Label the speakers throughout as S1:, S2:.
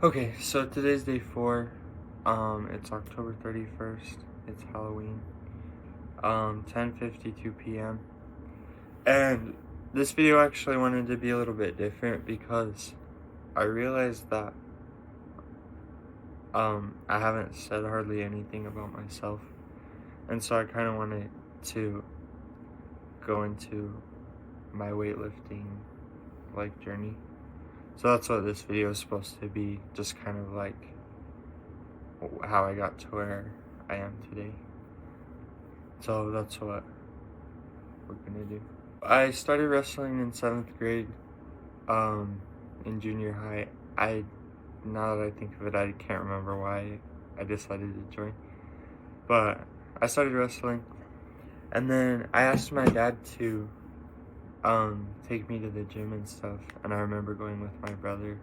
S1: Okay, so today's day 4. It's October 31st. It's Halloween. 10:52 p.m. And this video actually wanted to be a little bit different because I realized that I haven't said hardly anything about myself. And so I kind of wanted to go into my weightlifting journey. So that's what this video is supposed to be, just kind of like how I got to where I am today. So that's what we're gonna do. I started wrestling in 7th grade, in junior high. Now that I think of it, I can't remember why I decided to join. But I started wrestling, and then I asked my dad to take me to the gym and stuff. And I remember going with my brother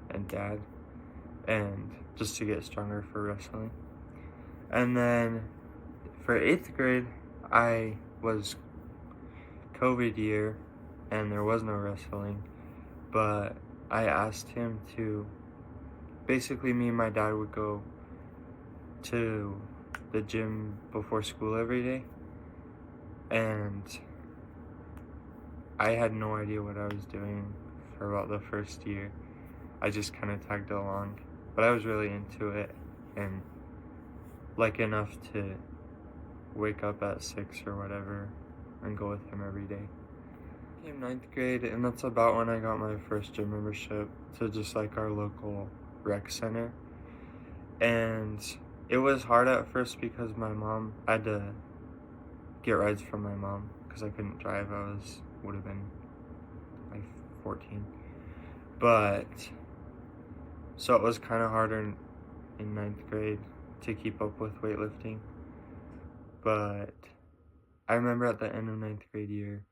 S1: and dad, and just to get stronger for wrestling. And then for 8th grade, I was COVID year, and there was no wrestling, but I asked him to, basically me and my dad would go to the gym before school every day, and I had no idea what I was doing for about the first year. I just kind of tagged along, but I was really into it, and like enough to wake up at 6 or whatever and go with him every day. In 9th grade, and that's about when I got my first gym membership to just like our local rec center. And it was hard at first because I had to get rides from my mom because I couldn't drive. Would have been like 14. But so it was kind of harder in 9th grade to keep up with weightlifting. But I remember at the end of 9th grade year,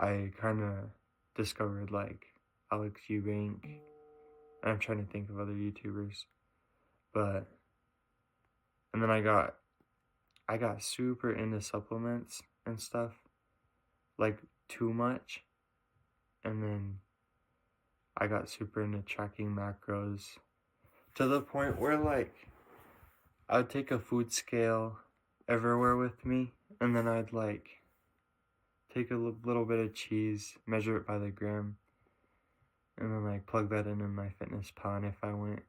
S1: I kind of discovered like Alex Eubank, and I'm trying to think of other YouTubers, and then I got super into supplements and stuff, like too much, and then I got super into tracking macros to the point where like I would take a food scale everywhere with me, and then I'd like take a little bit of cheese, measure it by the gram, and then like plug that in my fitness pal. And if I went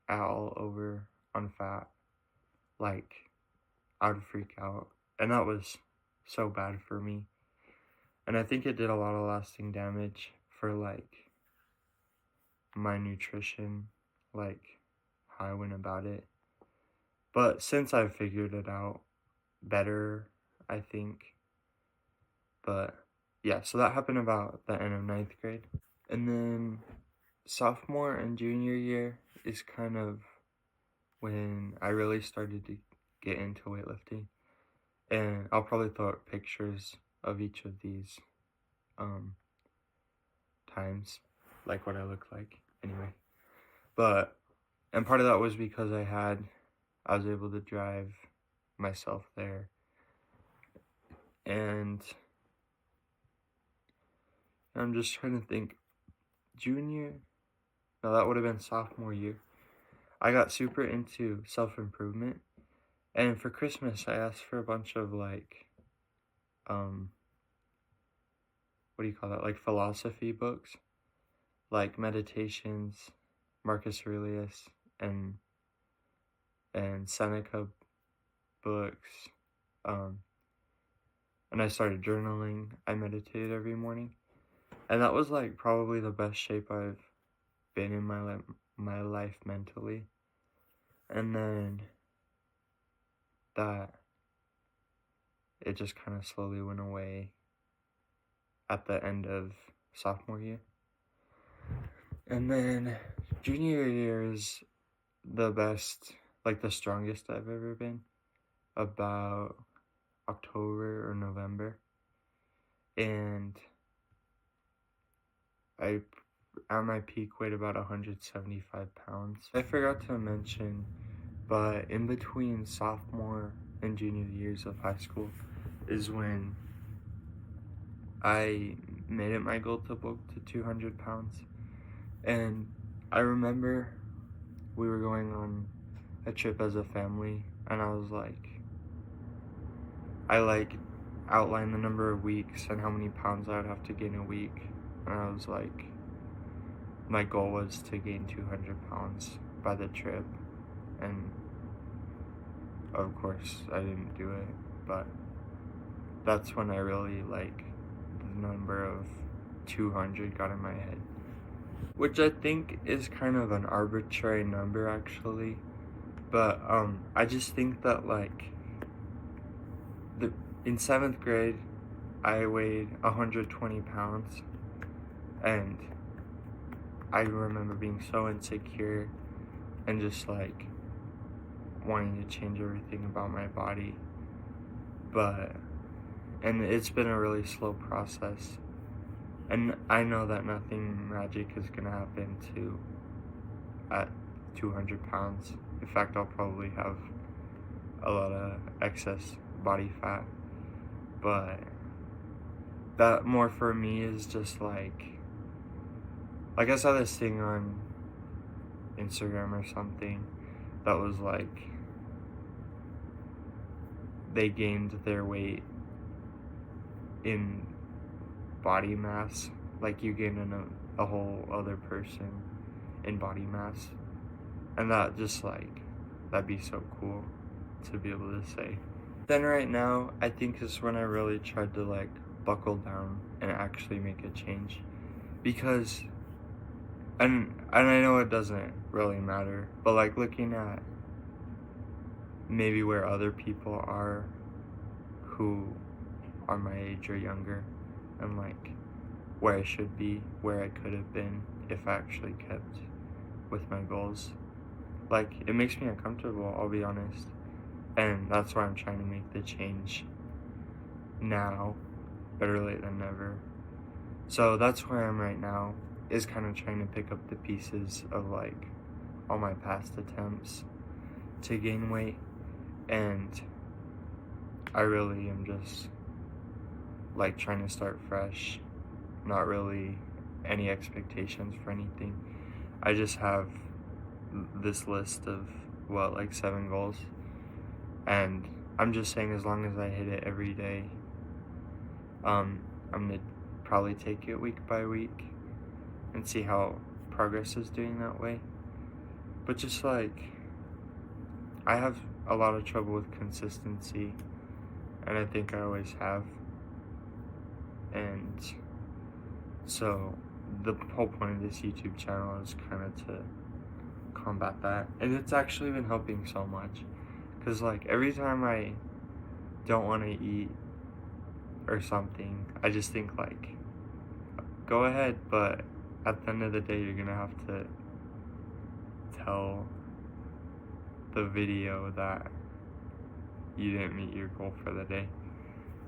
S1: all over on fat, like I would freak out. And that was so bad for me. And I think it did a lot of lasting damage for like my nutrition, like how I went about it. But since I've figured it out better, I think. But yeah, so that happened about the end of 9th grade. And then sophomore and junior year is kind of when I really started to get into weightlifting. And I'll probably throw up pictures of each of these times, like what I look like anyway. And part of that was because I was able to drive myself there. And I'm just trying to think, no, that would have been sophomore year. I got super into self-improvement, and for Christmas I asked for a bunch of like what do you call that, like philosophy books, like Meditations, Marcus Aurelius, and Seneca books, and I started journaling. I meditated every morning, and that was like probably the best shape I've been in my life mentally. And then that it just kind of slowly went away at the end of sophomore year. And then junior year is the best, like the strongest I've ever been, about October or November. And I, at my peak, weighed about 175 pounds. I forgot to mention, but in between sophomore and junior years of high school is when I made it my goal to bulk to 200 pounds. And I remember we were going on a trip as a family, and I like outlined the number of weeks and how many pounds I would have to gain a week, and I was like, my goal was to gain 200 pounds by the trip, and of course I didn't do it, but that's when I really like the number of 200 got in my head, which I think is kind of an arbitrary number actually, but I just think that like the in 7th grade I weighed 120 pounds, and I remember being so insecure and just like wanting to change everything about my body, and it's been a really slow process, and I know that nothing magic is gonna happen to at 200 pounds. In fact, I'll probably have a lot of excess body fat, but that more for me is just like I saw this thing on Instagram or something that was like they gained their weight in body mass, like you gain a whole other person in body mass, and that just like that'd be so cool to be able to say. Then right now I think is when I really tried to like buckle down and actually make a change, because and I know it doesn't really matter, but like looking at maybe where other people are who are my age or younger, and like where I should be, where I could have been if I actually kept with my goals. Like, it makes me uncomfortable, I'll be honest. And that's why I'm trying to make the change now, better late than never. So that's where I am right now, is kind of trying to pick up the pieces of like all my past attempts to gain weight, and I really am just like trying to start fresh, not really any expectations for anything. I just have this list of like 7 goals, and I'm just saying as long as I hit it every day, I'm gonna probably take it week by week and see how progress is doing that way. But just like I have a lot of trouble with consistency, and I think I always have, and so the whole point of this YouTube channel is kind of to combat that, and it's actually been helping so much, because like every time I don't want to eat or something, I just think like, go ahead, but at the end of the day you're gonna have to tell the video that you didn't meet your goal for the day,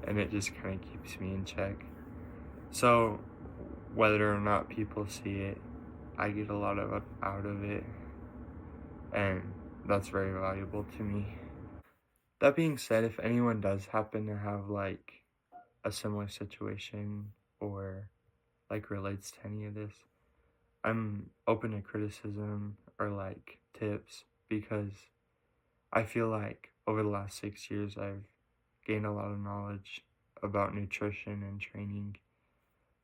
S1: and it just kind of keeps me in check. So whether or not people see it, I get a lot of out of it, and that's very valuable to me. That being said, if anyone does happen to have like a similar situation or like relates to any of this, I'm open to criticism or like tips, because I feel like over the last 6 years I've gained a lot of knowledge about nutrition and training,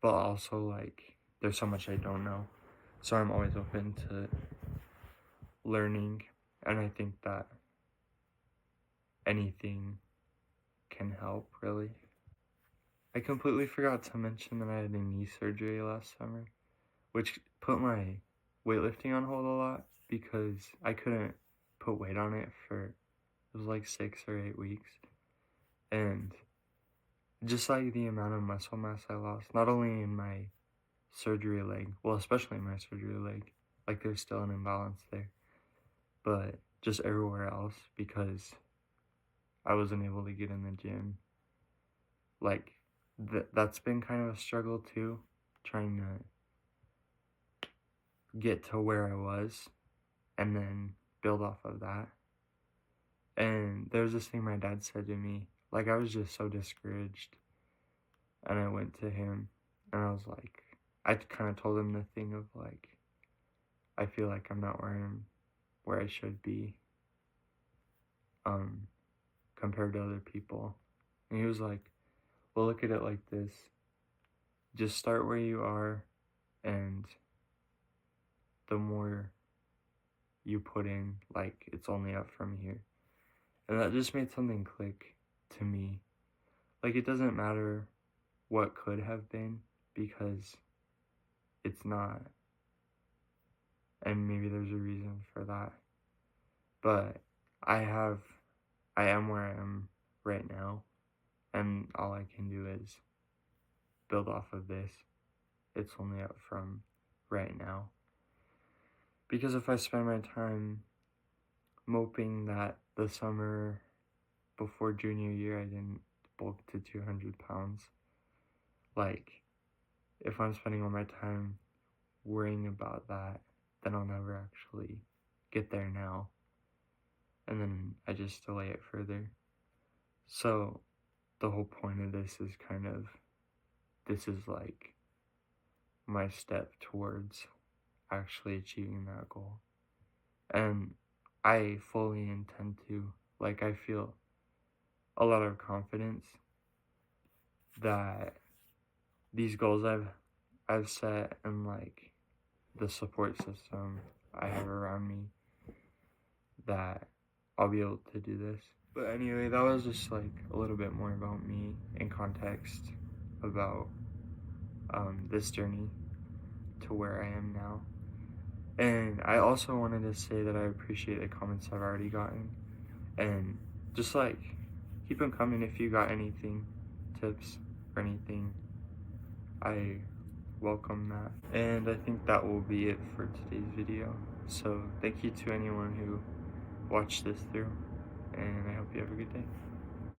S1: but also like there's so much I don't know. So I'm always open to learning, and I think that anything can help, really. I completely forgot to mention that I had a knee surgery last summer, which put my weightlifting on hold a lot, because I couldn't put weight on it for, it was like 6 or 8 weeks. And just like the amount of muscle mass I lost, not only in my surgery leg, well, especially in my surgery leg, like there's still an imbalance there, but just everywhere else, because I wasn't able to get in the gym. Like, that's been kind of a struggle too, trying to get to where I was and then build off of that. And there was this thing my dad said to me, like I was just so discouraged, and I went to him and I was like, I kind of told him the thing of like, I feel like I'm not where I'm where I should be, um, compared to other people. And he was like, well, look at it like this. Just start where you are, and the more you put in, like, it's only up from here. And that just made something click to me. Like, it doesn't matter what could have been, because it's not. And maybe there's a reason for that. But I am where I am right now, and all I can do is build off of this. It's only up from right now. Because if I spend my time moping that the summer before junior year I didn't bulk to 200 pounds, like, if I'm spending all my time worrying about that, then I'll never actually get there now. And then I just delay it further. So the whole point of this is this is like my step towards actually achieving that goal. And I fully intend to. Like, I feel a lot of confidence that these goals I've set, and like the support system I have around me, that I'll be able to do this. But anyway, that was just like a little bit more about me in context about this journey to where I am now. And I also wanted to say that I appreciate the comments I've already gotten, and just like keep them coming if you got anything, tips or anything. I welcome that. And I think that will be it for today's video. So thank you to anyone who watched this through, and I hope you have a good day.